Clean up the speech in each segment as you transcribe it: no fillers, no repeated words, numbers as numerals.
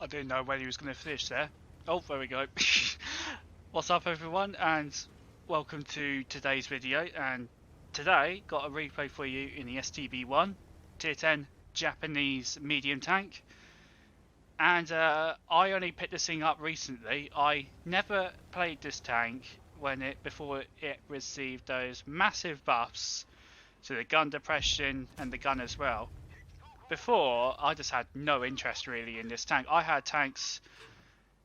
didn't know whether he was going to finish there. Oh, there we go. What's up everyone, and welcome to today's video. And today got a replay for you in the STB1 tier 10 Japanese medium tank. And I only picked this thing up recently. I never played this tank before it received those massive buffs to the gun depression and the gun as well. Before, I just had no interest really in this tank. I had tanks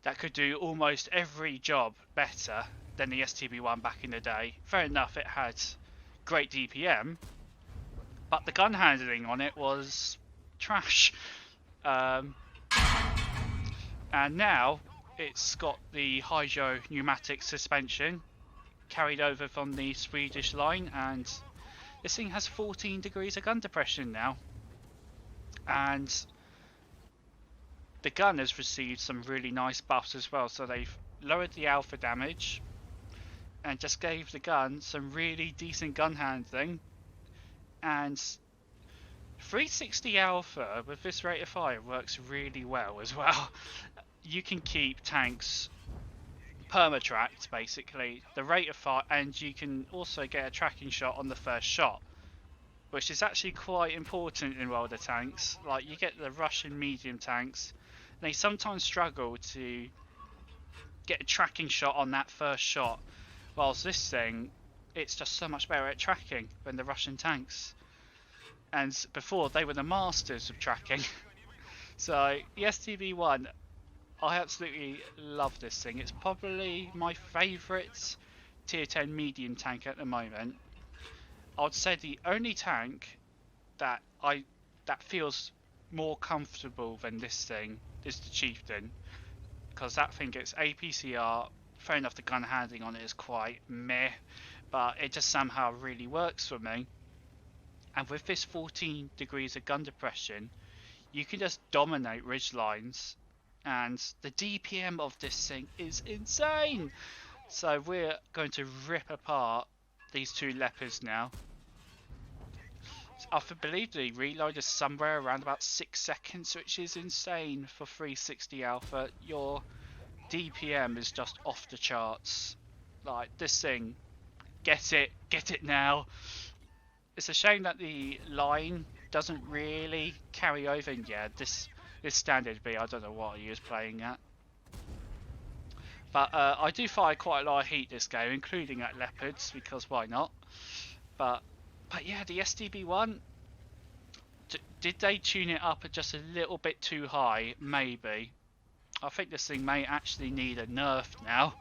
that could do almost every job better than the STB1 back in the day. Fair enough, it had great DPM, but the gun handling on it was trash. And now it's got the Hydro pneumatic suspension carried over from the Swedish line, and this thing has 14 degrees of gun depression now. And the gun has received some really nice buffs as well, so they've lowered the alpha damage and just gave the gun some really decent gun handling. And 360 alpha with this rate of fire works really well as well. You can keep tanks perma-tracked basically, the rate of fire, and you can also get a tracking shot on the first shot, which is actually quite important in World of Tanks. Like, you get the Russian medium tanks, they sometimes struggle to get a tracking shot on that first shot, whilst this thing, it's just so much better at tracking than the Russian tanks. And before, they were the masters of tracking. So, the STB1, I absolutely love this thing. It's probably my favourite tier 10 medium tank at the moment. I would say the only tank that feels more comfortable than this thing is the Chieftain, because that thing gets APCR. Fair enough, the gun handling on it is quite meh, but it just somehow really works for me. And with this 14 degrees of gun depression, you can just dominate ridge lines, and the DPM of this thing is insane. So we're going to rip apart these two leopards now. I believe the reload is somewhere around about 6 seconds, which is insane for 360 alpha. Your DPM is just off the charts. Like, this thing, get it now. It's a shame that the line doesn't really carry over. Yeah, this standard B, I don't know what he was playing at. But I do fire quite a lot of heat this game, including at leopards, because why not? But yeah, the STB1, did they tune it up just a little bit too high? Maybe. I think this thing may actually need a nerf now.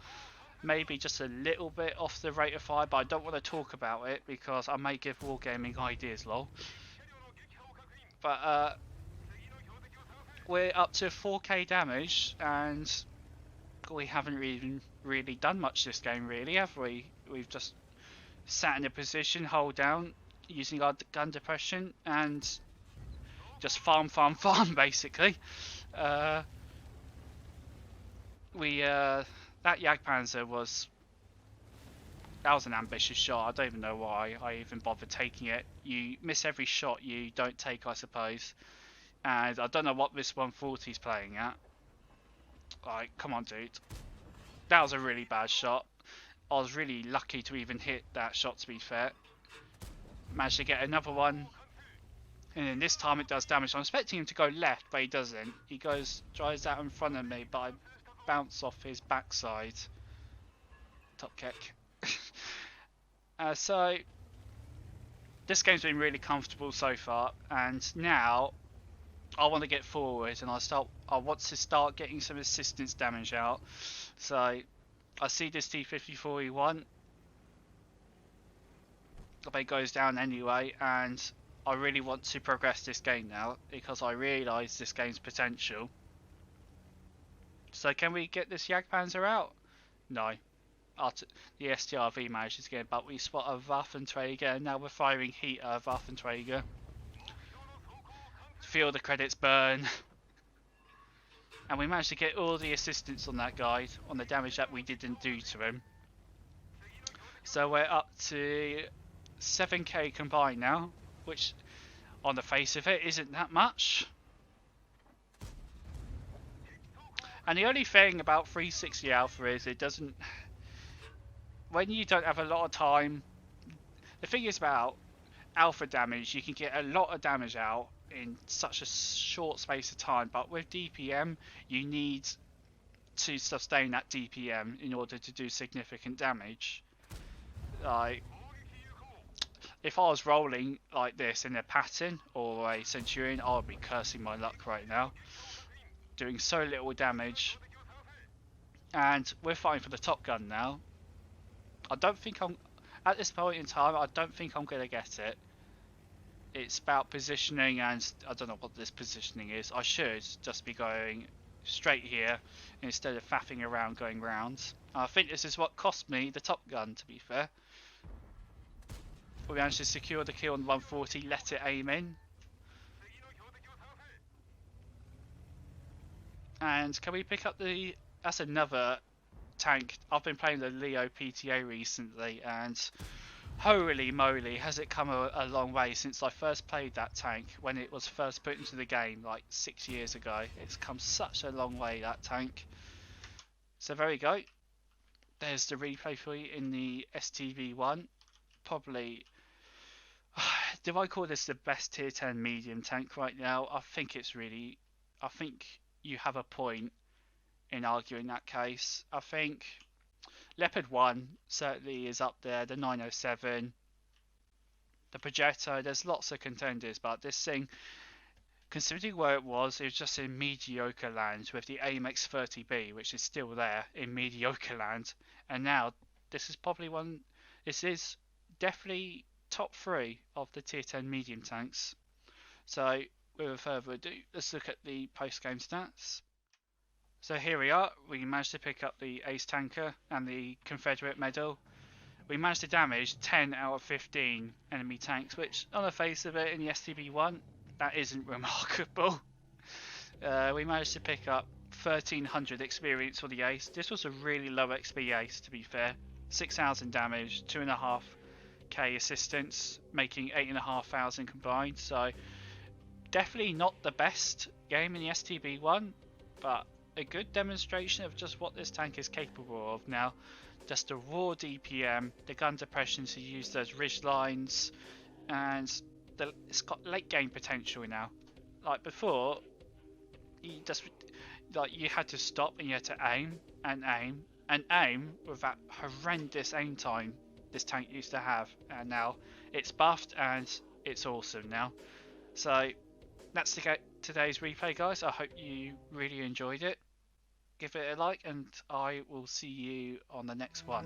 Maybe just a little bit off the rate of fire, but I don't want to talk about it because I may give Wargaming ideas, lol. But we're up to 4k damage, and we haven't really done much this game, really, have we? We've just sat in a position, hold down, using our gun depression, and just farm basically. That Jagdpanzer was an ambitious shot. I don't even know why I even bothered taking it. You miss every shot you don't take, I suppose. And I don't know what this 140 is playing at. Like, come on, dude. That was a really bad shot. I was really lucky to even hit that shot, to be fair. Managed to get another one. And then this time it does damage. I'm expecting him to go left, but he doesn't. He drives out in front of me, but I bounce off his backside. Top kick. So, this game's been really comfortable so far. And now, I want to get forward, and I want to start getting some assistance damage out. So I see this T-54E1, but it goes down anyway, and I really want to progress this game now because I realise this game's potential. So can we get this Jagdpanzer out? No. The STRV manages again, but we spot a Waffenträger, and now we're firing heat at a Waffenträger. Feel the credits burn. And we managed to get all the assistance on that guy, on the damage that we didn't do to him. So we're up to 7k combined now, which on the face of it isn't that much. And the only thing about 360 Alpha is it doesn't. When you don't have a lot of time, the thing is about Alpha damage, you can get a lot of damage out in such a short space of time. But with DPM, you need to sustain that DPM in order to do significant damage. Like, if I was rolling like this in a Patton or a Centurion, I would be cursing my luck right now, doing so little damage. And we're fighting for the Top Gun now. I don't think I'm, at this point in time, I don't think I'm going to get it. It's about positioning, and I don't know what this positioning is. I should just be going straight here instead of faffing around going round. I think this is what cost me the Top Gun, to be fair. We managed to secure the kill on 140, let it aim in. And can we pick up the... That's another tank. I've been playing the Leo PTA recently, and holy moly, has it come a long way since I first played that tank when it was first put into the game like 6 years ago. It's come such a long way, that tank. So there we go. There's the replay for you in the STV1. Probably... Do I call this the best tier 10 medium tank right now? I think it's really... I think you have a point in arguing that case. I think Leopard 1 certainly is up there, the 907, the Progetto. There's lots of contenders, but this thing, considering where it was just in mediocre land with the AMX 30B, which is still there in mediocre land, and now this is probably one... This is definitely top 3 of the tier 10 medium tanks. So without further ado, let's look at the post-game stats. So here we are. We managed to pick up the Ace Tanker and the Confederate Medal. We managed to damage 10 out of 15 enemy tanks, which on the face of it in the STB1, that isn't remarkable. We managed to pick up 1300 experience for the Ace. This was a really low XP Ace, to be fair. 6000 damage, 2.5k assistance, making 8,500 combined. So definitely not the best game in the STB1, but a good demonstration of just what this tank is capable of now. Just the raw DPM, the gun depression to use those ridge lines, and it's got late game potential now. Like before, you had to stop and you had to aim and aim and aim with that horrendous aim time this tank used to have, and now it's buffed and it's awesome now. So that's today's replay, guys. I hope you really enjoyed it. Give it a like, and I will see you on the next one.